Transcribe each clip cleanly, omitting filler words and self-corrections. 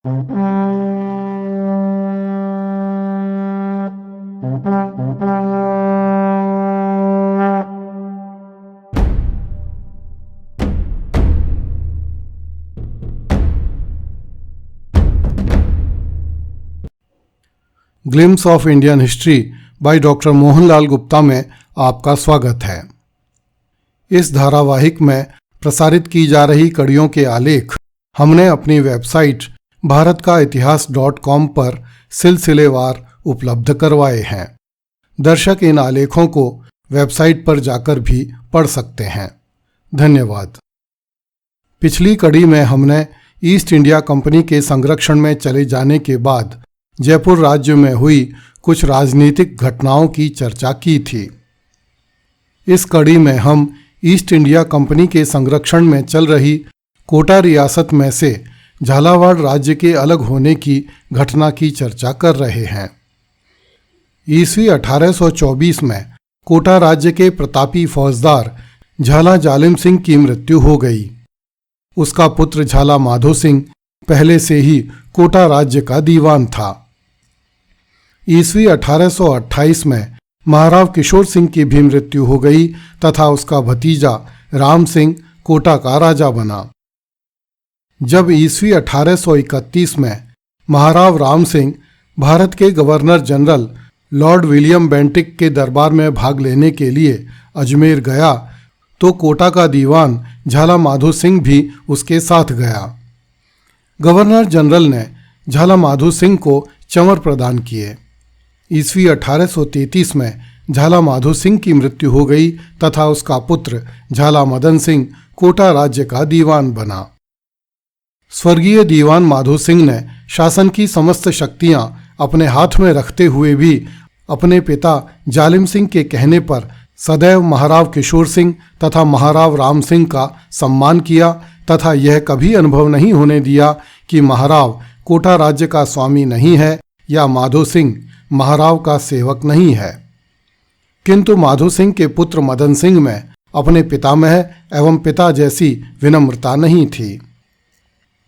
Glimpse of Indian history by doctor Mohanlal Gupta में आपका स्वागत है। इस धारावाहिक में प्रसारित की जा रही कड़ियों के आलेख हमने अपनी वेबसाइट bharatkaitihas.com पर सिलसिलेवार उपलब्ध करवाए हैं। दर्शक इन आलेखों को वेबसाइट पर जाकर भी पढ़ सकते हैं। धन्यवाद। पिछली कड़ी में हमने ईस्ट इंडिया कंपनी के संरक्षण में चले जाने के बाद जयपुर राज्य में हुई कुछ राजनीतिक घटनाओं की चर्चा की थी। इस कड़ी में हम ईस्ट इंडिया कंपनी के संरक्षण में चल रही कोटा रियासत में से झालावाड़ राज्य के अलग होने की घटना की चर्चा कर रहे हैं। ईस्वी 1824 में कोटा राज्य के प्रतापी फौजदार झाला जालिम सिंह की मृत्यु हो गई। उसका पुत्र झाला माधो सिंह पहले से ही कोटा राज्य का दीवान था। ईस्वी 1828 में महाराव किशोर सिंह की भी मृत्यु हो गई तथा उसका भतीजा राम सिंह कोटा का राजा बना। जब ईस्वी 1831 में महाराव राम सिंह भारत के governor general Lord William Bentinck के दरबार में भाग लेने के लिए अजमेर गया तो कोटा का दीवान झाला माधो सिंह भी उसके साथ गया। गवर्नर जनरल ने झाला माधो सिंह को चंवर प्रदान किए। ईस्वी 1833 में झाला माधो सिंह की मृत्यु हो गई तथा उसका पुत्र झाला मदन सिंह कोटा राज्य का दीवान बना। स्वर्गीय दीवान माधो सिंह ने शासन की समस्त शक्तियां अपने हाथ में रखते हुए भी अपने पिता जालिम सिंह के कहने पर सदैव महाराव किशोर सिंह तथा महाराव राम सिंह का सम्मान किया तथा यह कभी अनुभव नहीं होने दिया कि महाराव कोटा राज्य का स्वामी नहीं है या माधो सिंह महाराव का सेवक नहीं है। किंतु माधो सिंह के पुत्र मदन सिंह में अपने पितामह एवं पिता जैसी विनम्रता नहीं थी।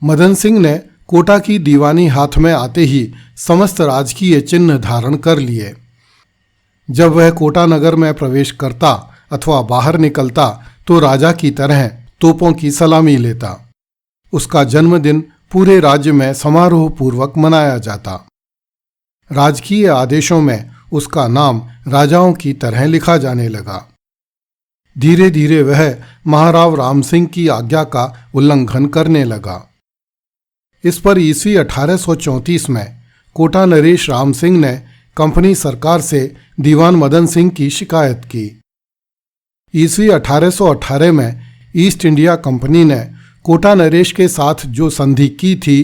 मदन सिंह ने कोटा की दीवानी हाथ में आते ही समस्त राजकीय चिन्ह धारण कर लिए। जब वह कोटा नगर में प्रवेश करता अथवा बाहर निकलता तो राजा की तरह तोपों की सलामी लेता। उसका जन्मदिन पूरे राज्य में समारोह पूर्वक मनाया जाता। राजकीय आदेशों में उसका नाम राजाओं की तरह लिखा जाने लगा। धीरे धीरे वह महाराव राम सिंह की आज्ञा का उल्लंघन करने लगा। इस पर ईस्वी 1834 में कोटा नरेश राम सिंह ने कंपनी सरकार से दीवान मदन सिंह की शिकायत की। ईस्वी 1818 में ईस्ट इंडिया कंपनी ने कोटा नरेश के साथ जो संधि की थी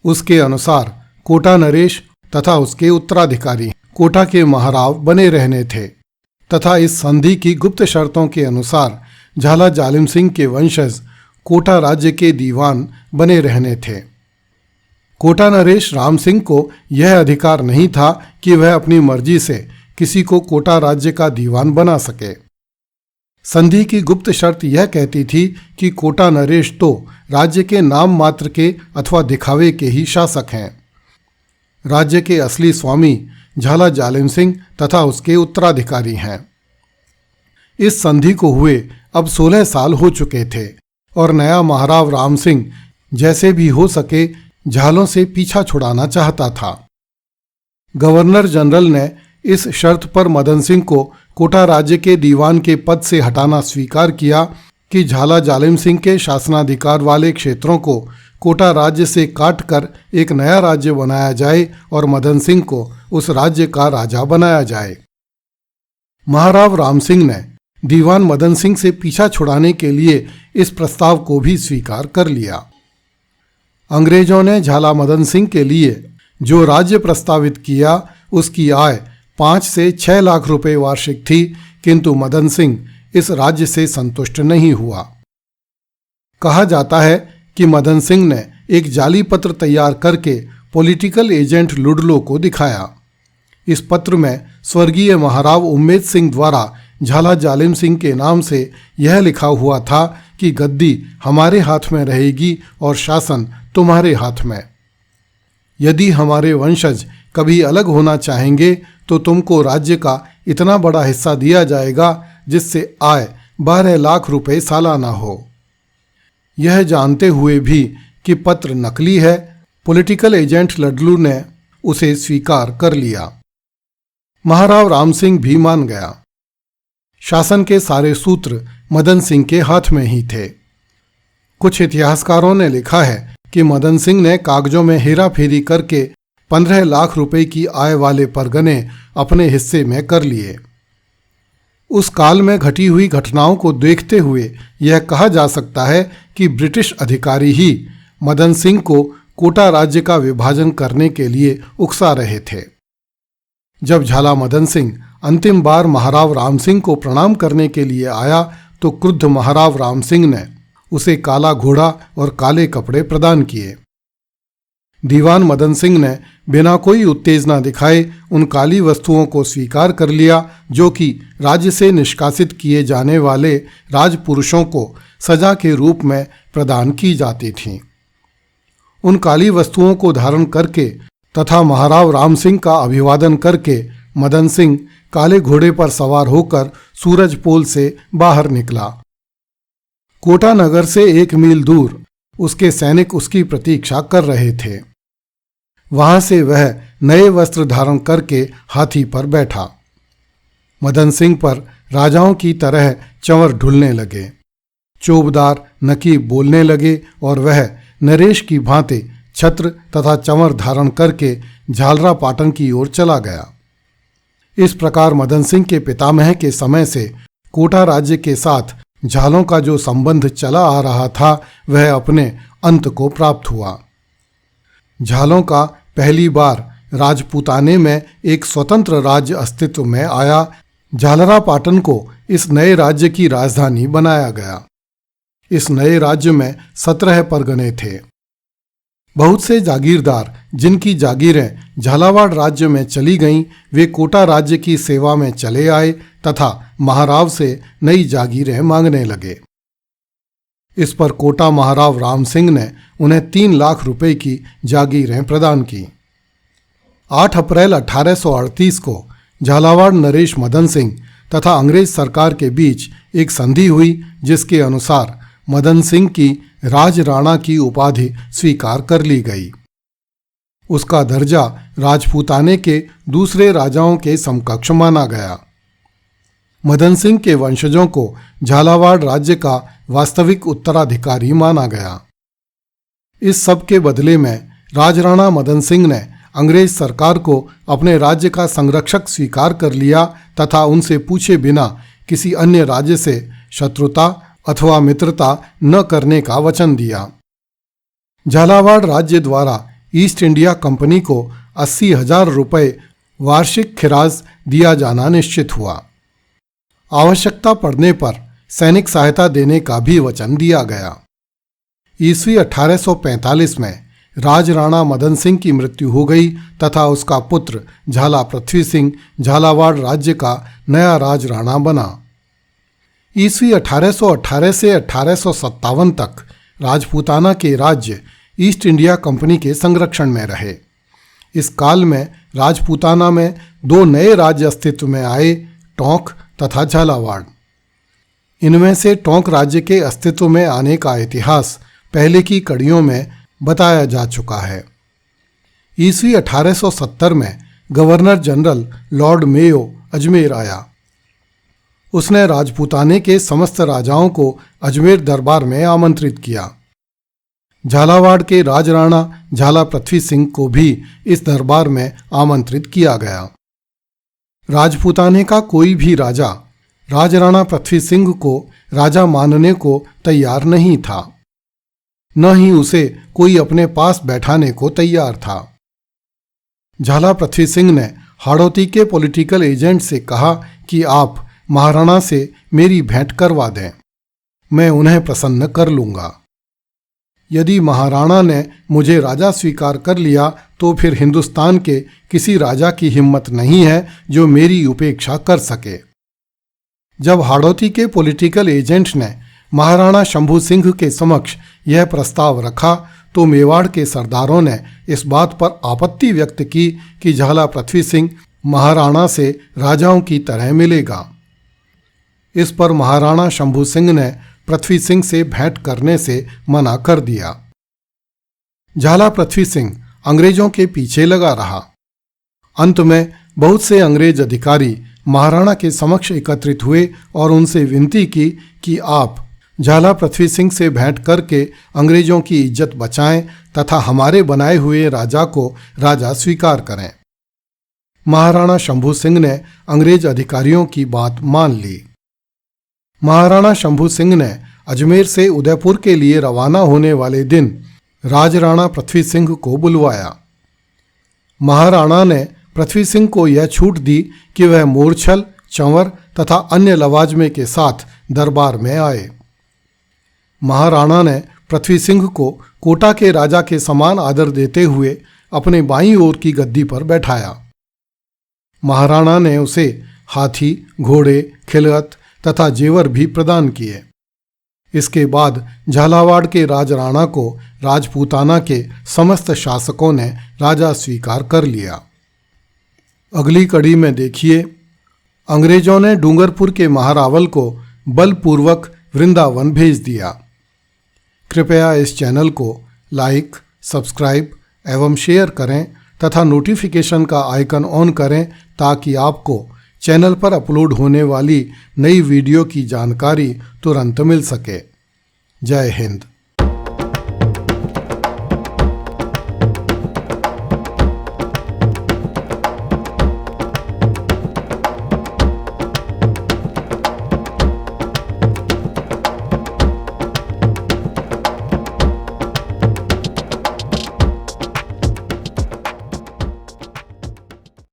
उसके अनुसार कोटा नरेश तथा उसके उत्तराधिकारी कोटा के महाराव बने रहने थे तथा इस संधि की गुप्त शर्तों के अनुसार झाला जालिम सिंह के वंशज कोटा राज्य के दीवान बने रहने थे। कोटा नरेश राम सिंह को यह अधिकार नहीं था कि वह अपनी मर्जी से किसी को कोटा राज्य का दीवान बना सके। संधि की गुप्त शर्त यह कहती थी कि कोटा नरेश तो राज्य के नाम मात्र के अथवा दिखावे के ही शासक हैं। राज्य के असली स्वामी झाला जालिम सिंह तथा उसके उत्तराधिकारी हैं। इस संधि को हुए अब 16 साल हो चुके थे और नया महाराव राम सिंह जैसे भी हो सके झालों से पीछा छुड़ाना चाहता था। गवर्नर जनरल ने इस शर्त पर मदन सिंह को कोटा राज्य के दीवान के पद से हटाना स्वीकार किया कि झाला जालिम सिंह के शासनाधिकार वाले क्षेत्रों को कोटा राज्य से काटकर एक नया राज्य बनाया जाए और मदन सिंह को उस राज्य का राजा बनाया जाए। महाराव राम सिंह ने दीवान मदन सिंह से पीछा छुड़ाने के लिए इस प्रस्ताव को भी स्वीकार कर लिया। अंग्रेजों ने झाला मदन सिंह के लिए जो राज्य प्रस्तावित किया उसकी आय 5 से 6 लाख रुपए वार्षिक थी, किंतु मदन सिंह इस राज्य से संतुष्ट नहीं हुआ। कहा जाता है कि मदन सिंह ने एक जाली पत्र तैयार करके पॉलिटिकल एजेंट लुडलो को दिखाया। इस पत्र में स्वर्गीय महाराव उम्मेद सिंह द्वारा झाला जालिम सिंह के नाम से यह लिखा हुआ था कि गद्दी हमारे हाथ में रहेगी और शासन तुम्हारे हाथ में। यदि हमारे वंशज कभी अलग होना चाहेंगे तो तुमको राज्य का इतना बड़ा हिस्सा दिया जाएगा जिससे आय 12 लाख रुपए सालाना हो। यह जानते हुए भी कि पत्र नकली है, पॉलिटिकल एजेंट लडलू ने उसे स्वीकार कर लिया। महाराव राम सिंह भी मान गया। शासन के सारे सूत्र मदन सिंह के हाथ में ही थे। कुछ इतिहासकारों ने लिखा है कि मदन सिंह ने कागजों में हेरा फेरी करके 15 लाख रुपए की आय वाले परगने अपने हिस्से में कर लिए। उस काल में घटी हुई घटनाओं को देखते हुए यह कहा जा सकता है कि ब्रिटिश अधिकारी ही मदन सिंह को कोटा राज्य का विभाजन करने के लिए उकसा रहे थे। जब झाला मदन सिंह अंतिम बार महाराव राम सिंह को प्रणाम करने के लिए आया तो क्रुद्ध महाराव राम सिंह ने उसे काला घोड़ा और काले कपड़े प्रदान किए। दीवान मदन सिंह ने बिना कोई उत्तेजना दिखाए उन काली वस्तुओं को स्वीकार कर लिया जो कि राज्य से निष्कासित किए जाने वाले राजपुरुषों को सजा के रूप में प्रदान की जाती थीं। उन काली वस्तुओं को धारण करके तथा महाराव राम सिंह का अभिवादन करके मदन सिंह काले घोड़े पर सवार होकर सूरजपोल से बाहर निकला। कोटा नगर से 1 मील दूर उसके सैनिक उसकी प्रतीक्षा कर रहे थे। वहां से वह नए वस्त्र धारण करके हाथी पर बैठा। मदन सिंह पर राजाओं की तरह चंवर ढुलने लगे, चोबदार नकीब बोलने लगे और वह नरेश की भांति छत्र तथा चंवर धारण करके झालरा पाटन की ओर चला गया। इस प्रकार मदन सिंह के पितामह के समय से कोटा राज्य के साथ झालों का जो संबंध चला आ रहा था वह अपने अंत को प्राप्त हुआ। झालों का पहली बार राजपूताने में एक स्वतंत्र राज्य अस्तित्व में आया। झालरा पाटन को इस नए राज्य की राजधानी बनाया गया। इस नए राज्य में 17 परगने थे। बहुत से जागीरदार जिनकी जागीरें झालावाड़ राज्य में चली गईं, वे कोटा राज्य की सेवा में चले आए तथा महाराव से नई जागीरें मांगने लगे। इस पर कोटा महाराव राम सिंह ने उन्हें 3 लाख रुपए की जागीरें प्रदान की। 8 अप्रैल 1838 को झालावाड़ नरेश मदन सिंह तथा अंग्रेज सरकार के बीच एक संधि हुई जिसके अनुसार मदन सिंह की राज राणा की उपाधि स्वीकार कर ली गई। उसका दर्जा राजपूताने के दूसरे राजाओं के समकक्ष माना गया। मदन सिंह के वंशजों को झालावाड़ राज्य का वास्तविक उत्तराधिकारी माना गया। इस सब के बदले में राजराणा मदन सिंह ने अंग्रेज सरकार को अपने राज्य का संरक्षक स्वीकार कर लिया तथा उनसे पूछे बिना किसी अन्य राज्य से शत्रुता अथवा मित्रता न करने का वचन दिया। झालावाड़ राज्य द्वारा ईस्ट इंडिया कंपनी को 80,000 रुपये वार्षिक खिराज दिया जाना निश्चित हुआ। आवश्यकता पड़ने पर सैनिक सहायता देने का भी वचन दिया गया। ईस्वी 1845 में राजराणा मदन सिंह की मृत्यु हो गई तथा उसका पुत्र झाला पृथ्वी सिंह झालावाड़ राज्य का नया राजराणा बना। ईस्वी 1818 से 1857 तक राजपूताना के राज्य ईस्ट इंडिया कंपनी के संरक्षण में रहे। इस काल में राजपूताना में 2 नए राज्य अस्तित्व में आए, टोंक तथा झालावाड़। इनमें से टोंक राज्य के अस्तित्व में आने का इतिहास पहले की कड़ियों में बताया जा चुका है। ईस्वी 1870 में governor general Lord Mayo Ajmer आया। उसने राजपूताने के समस्त राजाओं को अजमेर दरबार में आमंत्रित किया। झालावाड़ के राजराणा झाला पृथ्वी सिंह को भी इस दरबार में आमंत्रित किया गया। राजपूताने का कोई भी राजा राजराणा पृथ्वी सिंह को राजा मानने को तैयार नहीं था, न ही उसे कोई अपने पास बैठाने को तैयार था। झाला पृथ्वी सिंह ने हाड़ौती के पॉलिटिकल एजेंट से कहा कि आप महाराणा से मेरी भेंट करवा दें, मैं उन्हें प्रसन्न कर लूंगा। यदि महाराणा ने मुझे राजा स्वीकार कर लिया तो फिर हिंदुस्तान के किसी राजा की हिम्मत नहीं है जो मेरी उपेक्षा कर सके। जब हाड़ौती के पॉलिटिकल एजेंट ने महाराणा शंभू सिंह के समक्ष यह प्रस्ताव रखा तो मेवाड़ के सरदारों ने इस बात पर आपत्ति व्यक्त की कि झाला पृथ्वी सिंह महाराणा से राजाओं की तरह मिलेगा। इस पर महाराणा शंभू सिंह ने पृथ्वी सिंह से भेंट करने से मना कर दिया। झाला पृथ्वी सिंह अंग्रेजों के पीछे लगा रहा। अंत में बहुत से अंग्रेज अधिकारी महाराणा के समक्ष एकत्रित हुए और उनसे विनती की कि आप झाला पृथ्वी सिंह से भेंट करके अंग्रेजों की इज्जत बचाएं तथा हमारे बनाए हुए राजा को राजा स्वीकार करें। महाराणा शंभू सिंह ने अंग्रेज अधिकारियों की बात मान ली। महाराणा शंभू सिंह ने अजमेर से उदयपुर के लिए रवाना होने वाले दिन राजराणा पृथ्वी सिंह को बुलवाया। महाराणा ने पृथ्वी सिंह को यह छूट दी कि वह मूर्छल, चंवर तथा अन्य लवाजमे के साथ दरबार में आए। महाराणा ने पृथ्वी सिंह को कोटा के राजा के समान आदर देते हुए अपने बाईं ओर की गद्दी पर बैठाया। महाराणा ने उसे हाथी, घोड़े, खिलगत तथा जेवर भी प्रदान किए। इसके बाद झालावाड़ के राजराणा को राजपूताना के समस्त शासकों ने राजा स्वीकार कर लिया। अगली कड़ी में देखिए, अंग्रेजों ने डूंगरपुर के महारावल को बलपूर्वक वृंदावन भेज दिया। कृपया इस चैनल को लाइक, सब्सक्राइब एवं शेयर करें तथा नोटिफिकेशन का आइकन ऑन करें ताकि आपको चैनल पर अपलोड होने वाली नई वीडियो की जानकारी तुरंत मिल सके। जय हिंद।